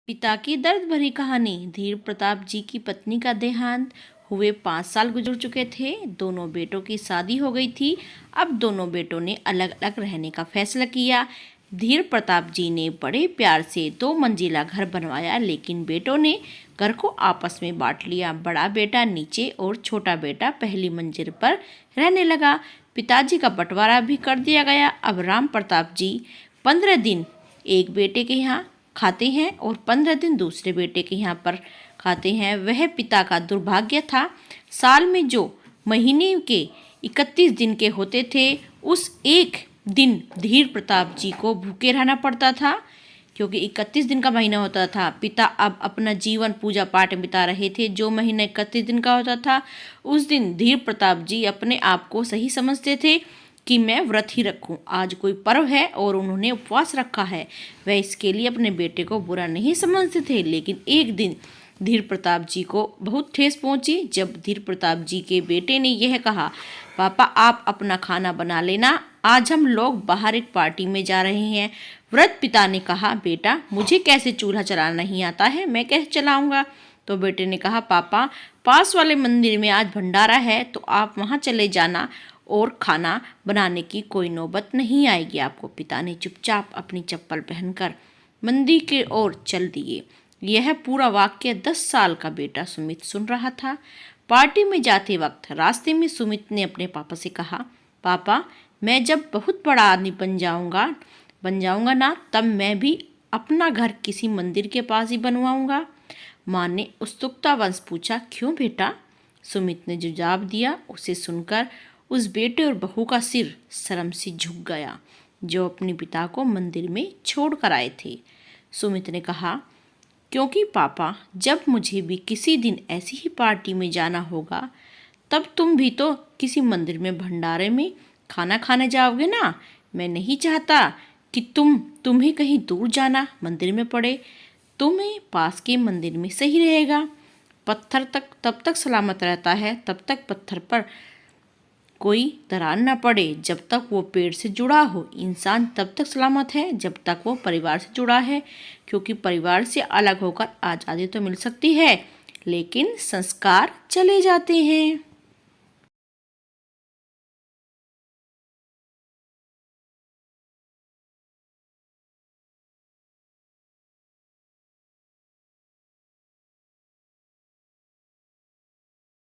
पिता की दर्द भरी कहानी। धीर प्रताप जी की पत्नी का देहांत हुए 5 साल गुजर चुके थे। दोनों बेटों की शादी हो गई थी। अब दोनों बेटों ने अलग अलग रहने का फैसला किया। धीर प्रताप जी ने बड़े प्यार से 2 मंजिला घर बनवाया, लेकिन बेटों ने घर को आपस में बांट लिया। बड़ा बेटा नीचे और छोटा बेटा पहली मंजिल पर रहने लगा। पिताजी का बंटवारा भी कर दिया गया। अब राम प्रताप जी 15 दिन एक बेटे के यहाँ खाते हैं और 15 दिन दूसरे बेटे के यहाँ पर खाते हैं। वह पिता का दुर्भाग्य था। साल में जो महीने के 31 दिन के होते थे, उस एक दिन धीर प्रताप जी को भूखे रहना पड़ता था, क्योंकि 31 दिन का महीना होता था। पिता अब अपना जीवन पूजा पाठ में बिता रहे थे। जो महीना 31 दिन का होता था, उस दिन धीर प्रताप जी अपने आप को सही समझते थे कि मैं व्रत ही रखूं। आज कोई पर्व है और उन्होंने उपवास रखा है। वह इसके लिए अपने बेटे को बुरा नहीं समझते थे। लेकिन एक दिन धीर प्रताप जी को बहुत ठेस पहुंची, जब धीर प्रताप जी के बेटे ने यह कहा, पापा आप अपना खाना बना लेना, आज हम लोग बाहर एक पार्टी में जा रहे हैं। वृद्ध पिता ने कहा, बेटा मुझे कैसे चूल्हा चलाना नहीं आता है, मैं कैसे चलाऊंगा। तो बेटे ने कहा, पापा पास वाले मंदिर में आज भंडारा है, तो आप वहाँ चले जाना और खाना बनाने की कोई नौबत नहीं आएगी आपको। पिता ने चुपचाप अपनी चप्पल पहनकर मंदिर की ओर चल दिए। यह पूरा वाक्य 10 साल का बेटा सुमित सुन रहा था। पार्टी में जाते वक्त रास्ते में सुमित ने अपने पापा से कहा, पापा मैं जब बहुत बड़ा आदमी बन जाऊंगा ना, तब मैं भी अपना घर किसी मंदिर के पास ही बनवाऊंगा। माँ ने उत्सुकतावश पूछा, क्यों बेटा? सुमित ने जवाब दिया। उसे सुनकर उस बेटे और बहू का सिर शर्म से झुक गया, जो अपने पिता को मंदिर में छोड़ कर आए थे। सुमित ने कहा, क्योंकि पापा जब मुझे भी किसी दिन ऐसी ही पार्टी में जाना होगा, तब तुम भी तो किसी मंदिर में भंडारे में खाना खाने जाओगे ना। मैं नहीं चाहता कि तुम्हें कहीं दूर जाना मंदिर में पड़े। तुम्हें पास के मंदिर में सही रहेगा। पत्थर तब तक सलामत रहता है, तब तक पत्थर पर कोई दरार न पड़े जब तक वो पेड़ से जुड़ा हो। इंसान तब तक सलामत है जब तक वो परिवार से जुड़ा है, क्योंकि परिवार से अलग होकर आज़ादी तो मिल सकती है, लेकिन संस्कार चले जाते हैं।